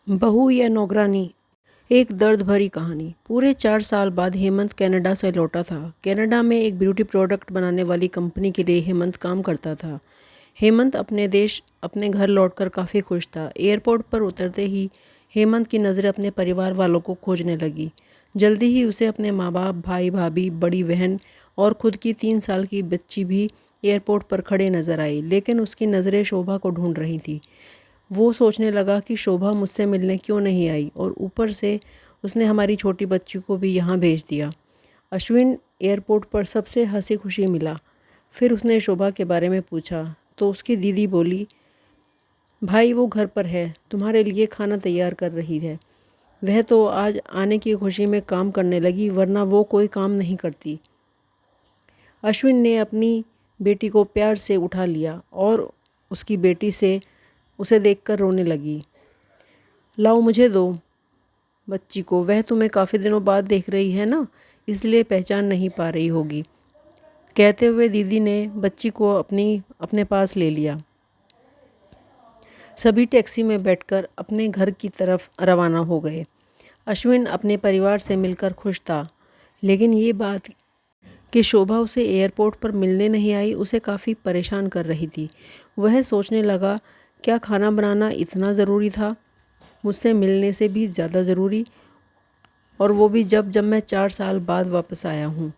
बहू या नौकरानी। एक दर्द भरी कहानी। पूरे 4 साल बाद हेमंत कनाडा से लौटा था। कनाडा में एक ब्यूटी प्रोडक्ट बनाने वाली कंपनी के लिए हेमंत काम करता था। हेमंत अपने देश अपने घर लौटकर काफ़ी खुश था। एयरपोर्ट पर उतरते ही हेमंत की नज़रें अपने परिवार वालों को खोजने लगी। जल्दी ही उसे अपने माँ बाप, भाई भाभी, बड़ी बहन और खुद की 3 साल की बच्ची भी एयरपोर्ट पर खड़े नजर आई। लेकिन उसकी नज़रें शोभा को ढूंढ रही थी। वो सोचने लगा कि शोभा मुझसे मिलने क्यों नहीं आई, और ऊपर से उसने हमारी छोटी बच्ची को भी यहाँ भेज दिया। अश्विन एयरपोर्ट पर सबसे हंसी खुशी मिला। फिर उसने शोभा के बारे में पूछा तो उसकी दीदी बोली, भाई वो घर पर है, तुम्हारे लिए खाना तैयार कर रही है। वह तो आज आने की खुशी में काम करने लगी, वरना वो कोई काम नहीं करती। अश्विन ने अपनी बेटी को प्यार से उठा लिया और उसकी बेटी से उसे देखकर रोने लगी। लाओ मुझे दो बच्ची को, वह तुम्हें काफ़ी दिनों बाद देख रही है ना, इसलिए पहचान नहीं पा रही होगी। कहते हुए दीदी ने बच्ची को अपने पास ले लिया। सभी टैक्सी में बैठकर अपने घर की तरफ रवाना हो गए। अश्विन अपने परिवार से मिलकर खुश था, लेकिन ये बात कि शोभा उसे एयरपोर्ट पर मिलने नहीं आई उसे काफ़ी परेशान कर रही थी। वह सोचने लगा, क्या खाना बनाना इतना ज़रूरी था, मुझसे मिलने से भी ज़्यादा ज़रूरी, और वो भी जब जब मैं 4 साल बाद वापस आया हूँ।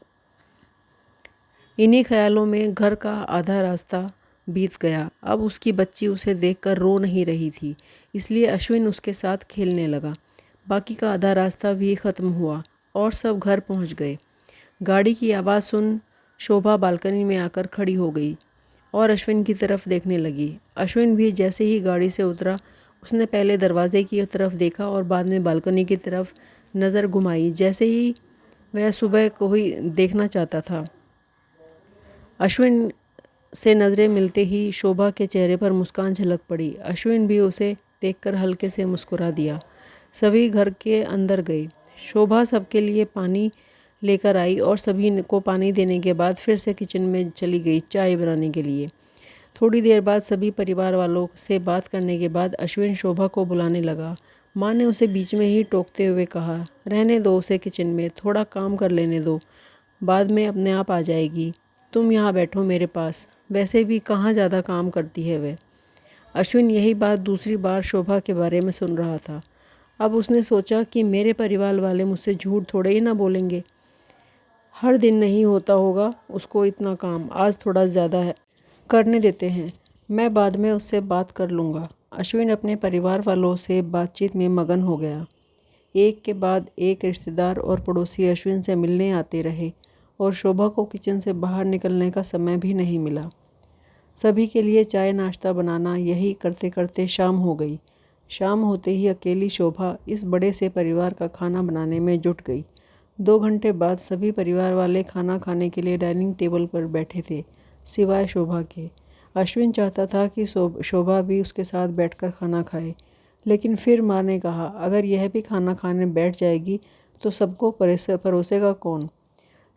इन्हीं ख्यालों में घर का आधा रास्ता बीत गया। अब उसकी बच्ची उसे देखकर रो नहीं रही थी, इसलिए अश्विन उसके साथ खेलने लगा। बाकी का आधा रास्ता भी ख़त्म हुआ और सब घर पहुँच गए। गाड़ी की आवाज़ सुन शोभा बालकनी में आकर खड़ी हो गई और अश्विन की तरफ देखने लगी। अश्विन भी जैसे ही गाड़ी से उतरा, उसने पहले दरवाजे की तरफ देखा और बाद में बालकनी की तरफ नज़र घुमाई, जैसे ही वह सुबह को ही देखना चाहता था। अश्विन से नज़रें मिलते ही शोभा के चेहरे पर मुस्कान झलक पड़ी। अश्विन भी उसे देखकर हल्के से मुस्कुरा दिया। सभी घर के अंदर गए। शोभा सबके लिए पानी लेकर आई और सभी को पानी देने के बाद फिर से किचन में चली गई चाय बनाने के लिए। थोड़ी देर बाद सभी परिवार वालों से बात करने के बाद अश्विन शोभा को बुलाने लगा। माँ ने उसे बीच में ही टोकते हुए कहा, रहने दो उसे किचन में, थोड़ा काम कर लेने दो, बाद में अपने आप आ जाएगी। तुम यहाँ बैठो मेरे पास, वैसे भी कहाँ ज़्यादा काम करती है वह। अश्विन यही बात दूसरी बार शोभा के बारे में सुन रहा था। अब उसने सोचा कि मेरे परिवार वाले मुझसे झूठ थोड़े ही ना बोलेंगे। हर दिन नहीं होता होगा उसको इतना काम, आज थोड़ा ज़्यादा है, करने देते हैं, मैं बाद में उससे बात कर लूँगा। अश्विन अपने परिवार वालों से बातचीत में मगन हो गया। एक के बाद एक रिश्तेदार और पड़ोसी अश्विन से मिलने आते रहे और शोभा को किचन से बाहर निकलने का समय भी नहीं मिला। सभी के लिए चाय नाश्ता बनाना, यही करते करते शाम हो गई। शाम होते ही अकेली शोभा इस बड़े से परिवार का खाना बनाने में जुट गई। 2 घंटे बाद सभी परिवार वाले खाना खाने के लिए डाइनिंग टेबल पर बैठे थे, सिवाय शोभा के। अश्विन चाहता था कि शोभा भी उसके साथ बैठकर खाना खाए, लेकिन फिर माँ ने कहा, अगर यह भी खाना खाने बैठ जाएगी तो सबको परोसेगा कौन।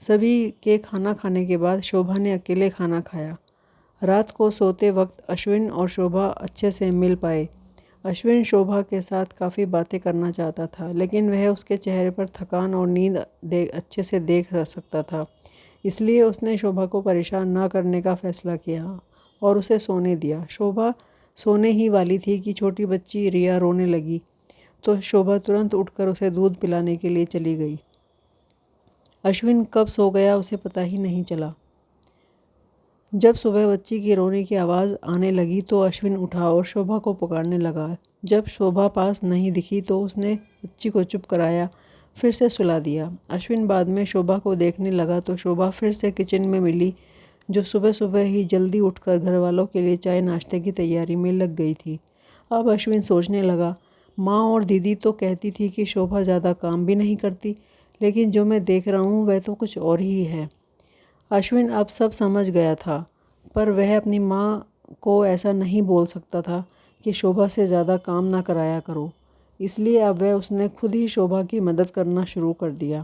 सभी के खाना खाने के बाद शोभा ने अकेले खाना खाया। रात को सोते वक्त अश्विन और शोभा अच्छे से मिल पाए। अश्विन शोभा के साथ काफ़ी बातें करना चाहता था, लेकिन वह उसके चेहरे पर थकान और नींद अच्छे से देख रह सकता था, इसलिए उसने शोभा को परेशान ना करने का फ़ैसला किया और उसे सोने दिया। शोभा सोने ही वाली थी कि छोटी बच्ची रिया रोने लगी, तो शोभा तुरंत उठकर उसे दूध पिलाने के लिए चली गई। अश्विन कब सो गया उसे पता ही नहीं चला। जब सुबह बच्ची की रोने की आवाज़ आने लगी तो अश्विन उठा और शोभा को पुकारने लगा। जब शोभा पास नहीं दिखी तो उसने बच्ची को चुप कराया, फिर से सुला दिया। अश्विन बाद में शोभा को देखने लगा तो शोभा फिर से किचन में मिली, जो सुबह सुबह ही जल्दी उठकर घर वालों के लिए चाय नाश्ते की तैयारी में लग गई थी। अब अश्विन सोचने लगा, माँ और दीदी तो कहती थी कि शोभा ज़्यादा काम भी नहीं करती, लेकिन जो मैं देख रहा हूँ वह तो कुछ और ही है। अश्विन अब सब समझ गया था, पर वह अपनी माँ को ऐसा नहीं बोल सकता था कि शोभा से ज़्यादा काम ना कराया करो, इसलिए अब उसने खुद ही शोभा की मदद करना शुरू कर दिया।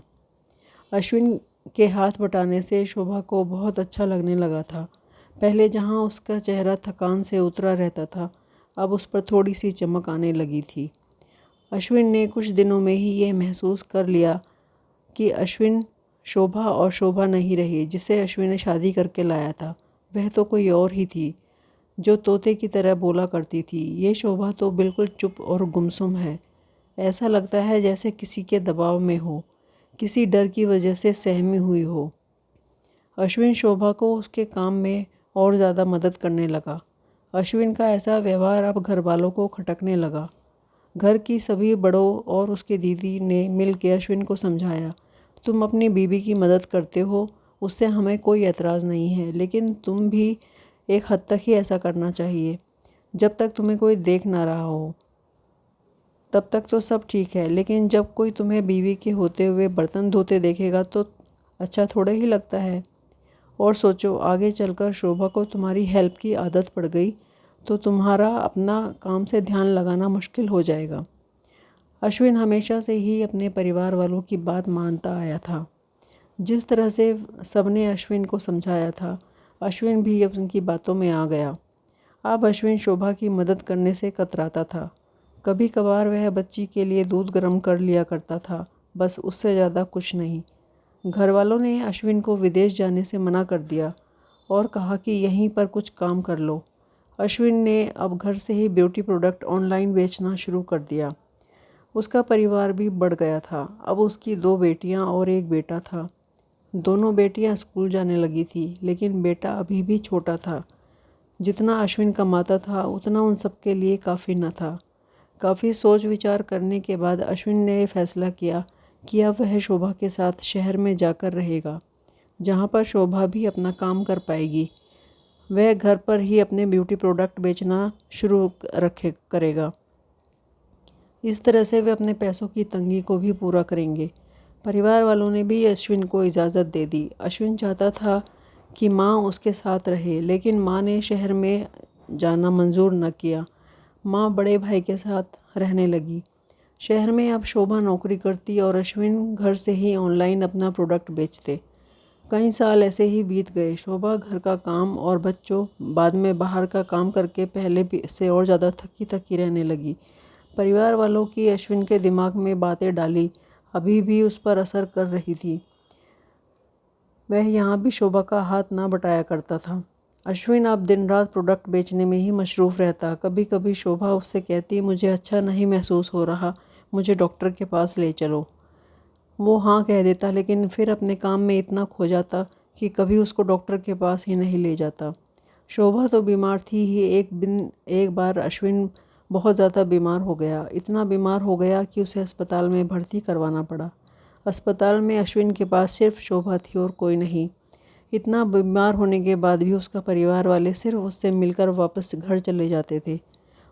अश्विन के हाथ बटाने से शोभा को बहुत अच्छा लगने लगा था। पहले जहाँ उसका चेहरा थकान से उतरा रहता था, अब उस पर थोड़ी सी चमक आने लगी थी। अश्विन ने कुछ दिनों में ही ये महसूस कर लिया कि अश्विन शोभा और शोभा नहीं रही जिसे अश्विन ने शादी करके लाया था। वह तो कोई और ही थी जो तोते की तरह बोला करती थी। ये शोभा तो बिल्कुल चुप और गुमसुम है। ऐसा लगता है जैसे किसी के दबाव में हो, किसी डर की वजह से सहमी हुई हो। अश्विन शोभा को उसके काम में और ज़्यादा मदद करने लगा। अश्विन का ऐसा व्यवहार अब घर वालों को खटकने लगा। घर की सभी बड़ों और उसकी दीदी ने मिल के अश्विन को समझाया, तुम अपनी बीवी की मदद करते हो, उससे हमें कोई एतराज़ नहीं है, लेकिन तुम भी एक हद तक ही ऐसा करना चाहिए। जब तक तुम्हें कोई देख ना रहा हो तब तक तो सब ठीक है, लेकिन जब कोई तुम्हें बीवी के होते हुए बर्तन धोते देखेगा तो अच्छा थोड़ा ही लगता है। और सोचो, आगे चलकर शोभा को तुम्हारी हेल्प की आदत पड़ गई तो तुम्हारा अपना काम से ध्यान लगाना मुश्किल हो जाएगा। अश्विन हमेशा से ही अपने परिवार वालों की बात मानता आया था। जिस तरह से सबने अश्विन को समझाया था, अश्विन भी अब उनकी बातों में आ गया। अब अश्विन शोभा की मदद करने से कतराता था। कभी कभार वह बच्ची के लिए दूध गर्म कर लिया करता था, बस उससे ज़्यादा कुछ नहीं। घर वालों ने अश्विन को विदेश जाने से मना कर दिया और कहा कि यहीं पर कुछ काम कर लो। अश्विन ने अब घर से ही ब्यूटी प्रोडक्ट ऑनलाइन बेचना शुरू कर दिया। उसका परिवार भी बढ़ गया था। अब उसकी 2 बेटियां और 1 बेटा था। दोनों बेटियां स्कूल जाने लगी थी, लेकिन बेटा अभी भी छोटा था। जितना अश्विन कमाता था उतना उन सब के लिए काफ़ी न था। काफ़ी सोच विचार करने के बाद अश्विन ने फैसला किया कि अब वह शोभा के साथ शहर में जाकर रहेगा, जहाँ पर शोभा भी अपना काम कर पाएगी। वह घर पर ही अपने ब्यूटी प्रोडक्ट बेचना शुरू करेगा। इस तरह से वे अपने पैसों की तंगी को भी पूरा करेंगे। परिवार वालों ने भी अश्विन को इजाज़त दे दी। अश्विन चाहता था कि माँ उसके साथ रहे, लेकिन माँ ने शहर में जाना मंजूर न किया। माँ बड़े भाई के साथ रहने लगी। शहर में अब शोभा नौकरी करती और अश्विन घर से ही ऑनलाइन अपना प्रोडक्ट बेचते। कई साल ऐसे ही बीत गए। शोभा घर का काम और बच्चों बाद में बाहर का काम करके पहले से और ज़्यादा थकी थकी रहने लगी। परिवार वालों की अश्विन के दिमाग में बातें डाली अभी भी उस पर असर कर रही थी। वह यहाँ भी शोभा का हाथ ना बटाया करता था। अश्विन अब दिन रात प्रोडक्ट बेचने में ही मशरूफ़ रहता। कभी कभी शोभा उससे कहती, मुझे अच्छा नहीं महसूस हो रहा, मुझे डॉक्टर के पास ले चलो। वो हाँ कह देता, लेकिन फिर अपने काम में इतना खो जाता कि कभी उसको डॉक्टर के पास ही नहीं ले जाता। शोभा तो बीमार थी ही। एक बार अश्विन बहुत ज़्यादा बीमार हो गया। इतना बीमार हो गया कि उसे अस्पताल में भर्ती करवाना पड़ा। अस्पताल में अश्विन के पास सिर्फ शोभा थी और कोई नहीं। इतना बीमार होने के बाद भी उसका परिवार वाले सिर्फ उससे मिलकर वापस घर चले जाते थे।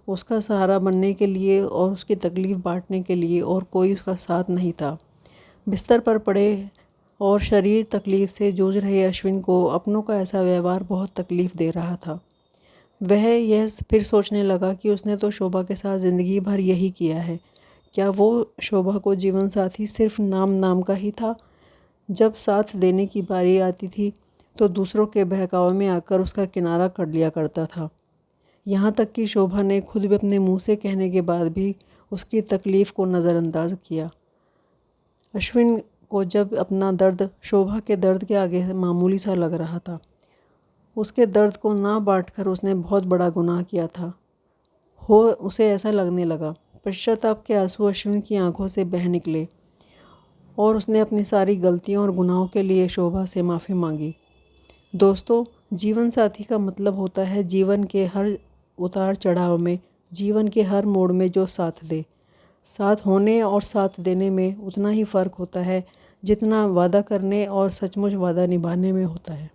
उसका सहारा बनने के लिए और उसकी तकलीफ़ बांटने के लिए और कोई उसका साथ नहीं था। बिस्तर पर पड़े और शरीर तकलीफ़ से जूझ रहे अश्विन को अपनों का ऐसा व्यवहार बहुत तकलीफ़ दे रहा था। वह यह फिर सोचने लगा कि उसने तो शोभा के साथ ज़िंदगी भर यही किया है। क्या वो शोभा को जीवन साथी सिर्फ नाम का ही था? जब साथ देने की बारी आती थी तो दूसरों के बहकावे में आकर उसका किनारा कर लिया करता था। यहाँ तक कि शोभा ने खुद भी अपने मुंह से कहने के बाद भी उसकी तकलीफ़ को नज़रअंदाज किया। अश्विन को जब अपना दर्द शोभा के दर्द के आगे मामूली सा लग रहा था। उसके दर्द को ना बांटकर उसने बहुत बड़ा गुनाह किया था। उसे ऐसा लगने लगा। पश्चाताप के आंसू अश्विन की आंखों से बह निकले और उसने अपनी सारी गलतियों और गुनाहों के लिए शोभा से माफ़ी मांगी। दोस्तों, जीवन साथी का मतलब होता है जीवन के हर उतार चढ़ाव में, जीवन के हर मोड़ में जो साथ दे। साथ होने और साथ देने में उतना ही फ़र्क होता है जितना वादा करने और सचमुच वादा निभाने में होता है।